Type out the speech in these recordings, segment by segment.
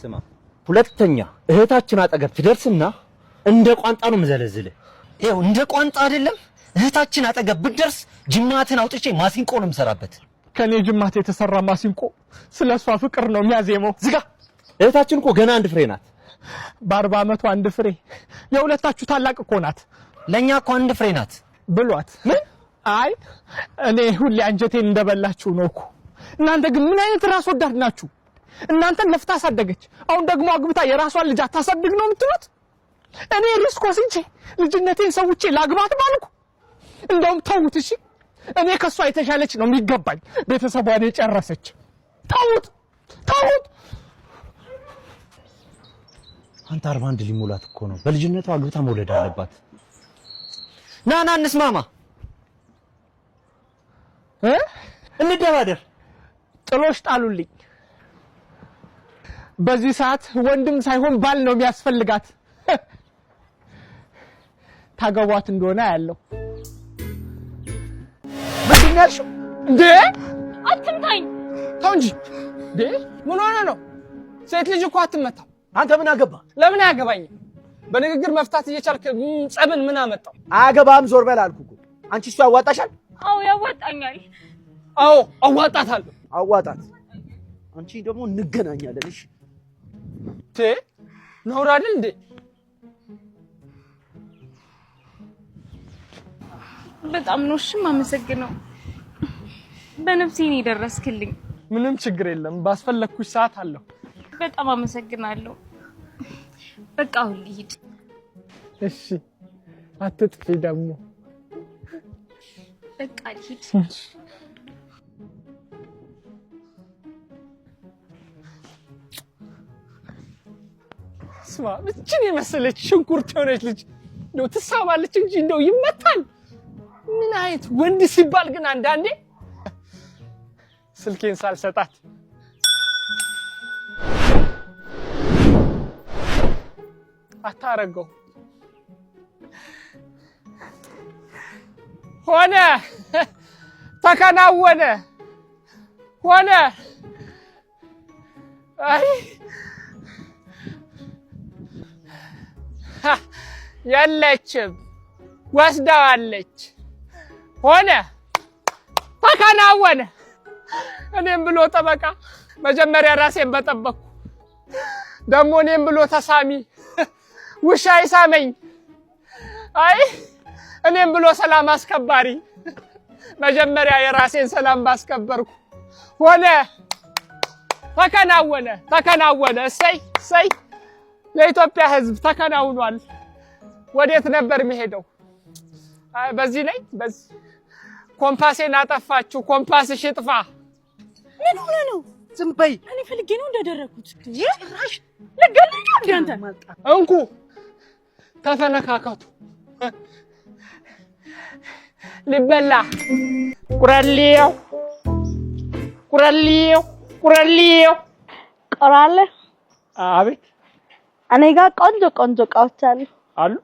ስማ ሁለተኛ እህታችን አጠገብ ትደርስና እንደ ቋንጣ ነው መዘለዝልህ ይሄው እንደ ቋንጣ አይደለም እህታችን አጠገብ ብትደርስ ጅማትን አውጥቼ ማሲንቆ ነው የምሰራበት ከኔ ጅማት የተሰራ ማሲንቆ ስለሷ ፍቅር ነው የሚያዜመው ዝጋ እህታችን እኮ ገና አንድ ፍሬ ናት በ40 አመቷ አንድ ፍሬ የሁለታችሁ ታላቅ እኮ ናት ለኛ እኮ አንድ ፍሬ ናት ብሏት ምን አይ እኔ ሁሌ አንጀቴን እንደበላችሁ ነው እኮ እናንተ ግን ምን አይነት ራስ ወዳድ ናችሁ እናንተን ለፍታ አሳደገች አሁን ደግሞ አግብታ የራሷን ልጅ አታሳድግ ነው የምትሉት እኔ ሪስክ ወስጄ ልጅነቴን ሰውቼ ላግባት ባልኩ እንደውም ተውት እሺ እኔ ከሷ የተሻለች ነው የሚገባኝ ቤተሰቧን የጨረሰች ተውት አንተ 41 ሊሞላት እኮ ነው በልጅነቷ አግብታ መውለድ አለባት ና እንስማማ እንደባደር ጥሎሽ ጣሉልኝ በዚህ ሰዓት ወንድም ሳይሆን ባል ነው የሚያስፈልጋት ታገቧት እንደሆነ ያለው ምንድነው እንዴ አትምታኝ ተው እንጂ እንዴ ምን ሆነ ነው ሴት ልጅ እኮ አትመታም አንተ ምን አገባ ለምን ያገባኝ በንግግር መፍታት እየቻልክ ጸብን ምን አመጣው አገባም ዞር በል አልኩ አንቺ እሱ ያዋጣሻል አው ያዋጣኛል አው አዋጣታለሁ አዋጣት አንቺ ደግሞ እንገናኛለን እሺ ነውር አይደል እንዴ በጣም ነው እሺ ማመሰግነው በነፍሴ ነው ደረስክልኝ ምንም ችግር የለም ባስፈለኩሽ ሰዓት አለሁ በጣም አመሰግናለሁ በቃ አሁን ልሂድ እሺ አትጥፊ ደግሞ በቃ ልሂድ ስማ እቺን የመሰለች ሽንኩርት ሆነች ልጅ ነው ትሳባለች እንጂ እንደው ይመታል ምን አይነት ወንድ ሲባል ግን አንዳንዴ ስልኬን ሳልሰጣት አታረገው ሆነ ተከናወነ ሆነ አይ ያለችም ወስዳዋለች ሆነ ተከናወነ እኔም ብሎ ጠበቃ መጀመሪያ ራሴን በጠበቅኩ ደሞ እኔም ብሎ ተሳሚ ውሻ ይሳመኝ አይ እኔም ብሎ ሰላም አስከባሪ መጀመሪያ የራሴን ሰላም ባስከበርኩ ሆነ ተከናወነ እሰይ ለኢትዮጵያ ህዝብ ተከናውኗል ወዴት ነበር የሚሄደው በዚህ ላይ በዚህ ኮምፓሴን አጠፋችሁ ኮምፓስሽ ይጥፋ ምን ሆነ ነው ዝም በይ እኔ ፈልጌ ነው እንደደረኩት ጭራሽ ለገልኝ አንተ እንኩ ተፈነካከቱ ልበላ ቁራሊው ቆራለ አቤት እኔ ጋር ቆንጆ እቃዎች አሉ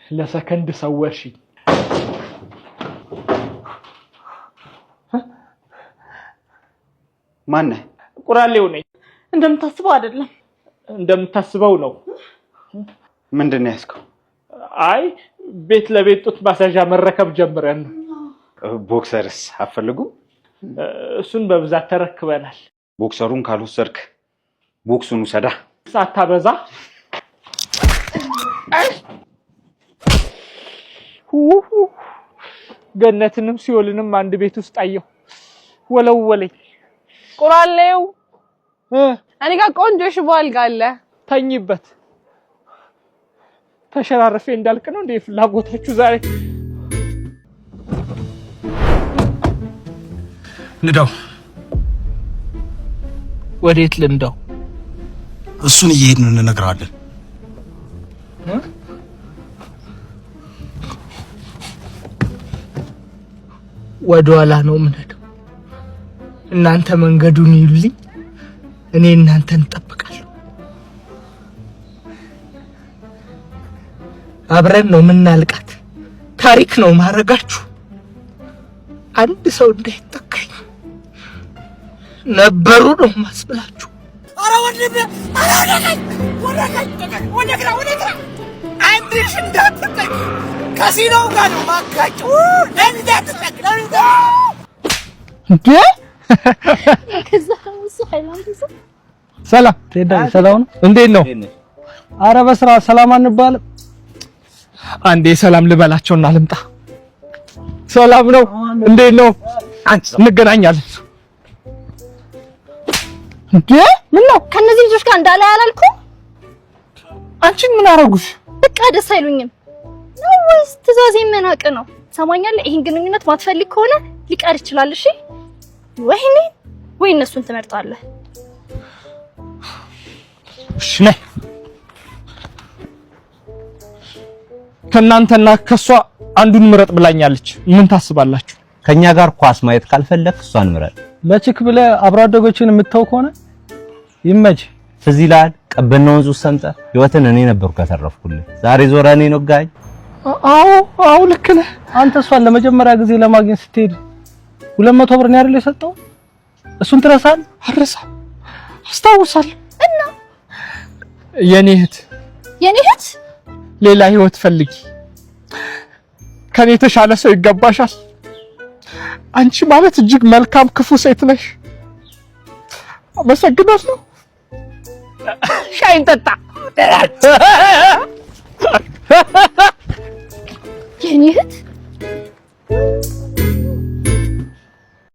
ለሰከንድ ሰወርሽ ማን ነህ ቁራሌው ነኝ እንደምታስበው አይደለም እንደምታስበው ነው ምንድነው ያስከው አይ ቤት ለቤት ጡት ማሳጃ መረከብ ጀምረን ቦክሰርስ አፈልጉ እሱን በብዛት ተረክበናል ቦክሰሩን ካልወሰድክ ቦክሱን ሰዳ ሳታበዛ ገነትንም ሲኦልንም አንድ ቤት ውስጥ አየሁ ወለወለኝ ቁራሌው እኔ ጋር ቆንጆ ሽቦ አልጋ አለ ተኝበት ተሸራረፈ እንዳልክ ነው እንዴ ፍላጎታችሁ ዛሬ ንዳው ወዴት ልንዳው እሱን እየሄድን እንነግራለን ወደኋላ ነው ምንሄደው እናንተ መንገዱን ይሉልኝ እኔ እናንተን ተጠብቃለሁ አብረን ነው ምናልቃት ታሪክ ነው ማረጋችሁ አንድ ሰው እንዳይተካኝ ነበሩ ነው ማስብላችሁ። ኧረ ወንድሜ ወደ ግራ አንድሽ እንዳትጠቅ ከሲኖው ጋር ነው ማጋጨው። እንዳትጠቅ እንዴ ሰላም ትሄዳለህ? ሰላም ነው? እንዴት ነው? ኧረ በስራ ሰላም አንባልም። አንዴ ሰላም ልበላቸውና ልምጣ። ሰላም ነው? እንዴት ነው? እንገናኛለን። እንዴ ምን ነው? ከነዚህ ልጆች ጋር እንዳላ ያላልኩ? አንቺን ምን አደረጉሽ? በቃ ደስ አይሉኝም ነው ወይስ ትዕዛዜን መናቅ ነው? ሰማኛለህ? ይሄን ግንኙነት ማትፈልግ ከሆነ ሊቀር ይችላል። እሺ ወይኔ ወይ እነሱን ትመርጣለህ? እሺ ነይ። ከእናንተና ከሷ አንዱን ምረጥ ብላኛለች። ምን ታስባላችሁ? ከኛ ጋር ኳስ ማየት ካልፈለክ እሷን ምረጥ። ለችክ ብለህ አብሮ አደጎችን የምትተው ከሆነ ይመች። ትዝ ይልሃል ቀበና ወንዙ ሰምጠህ ህይወትን እኔ ነበርኩ ያተረፍኩልህ። ዛሬ ዞራ እኔ ነው ጋይ። አዎ ልክ ነህ። አንተ እሷን ለመጀመሪያ ጊዜ ለማግኘት ስትሄድ 200 ብር ነው አይደል የሰጠው? እሱን ትረሳለህ? አልረሳም፣ አስታውሳለሁ። እና የኔ እህት ሌላ ህይወት ፈልጊ። ከኔ የተሻለ ሰው ይገባሻል። አንቺ ማለት እጅግ መልካም ክፉ ሴት ነሽ። አመሰግናለሁ። ሻይን ጠጣ። የኔ እህት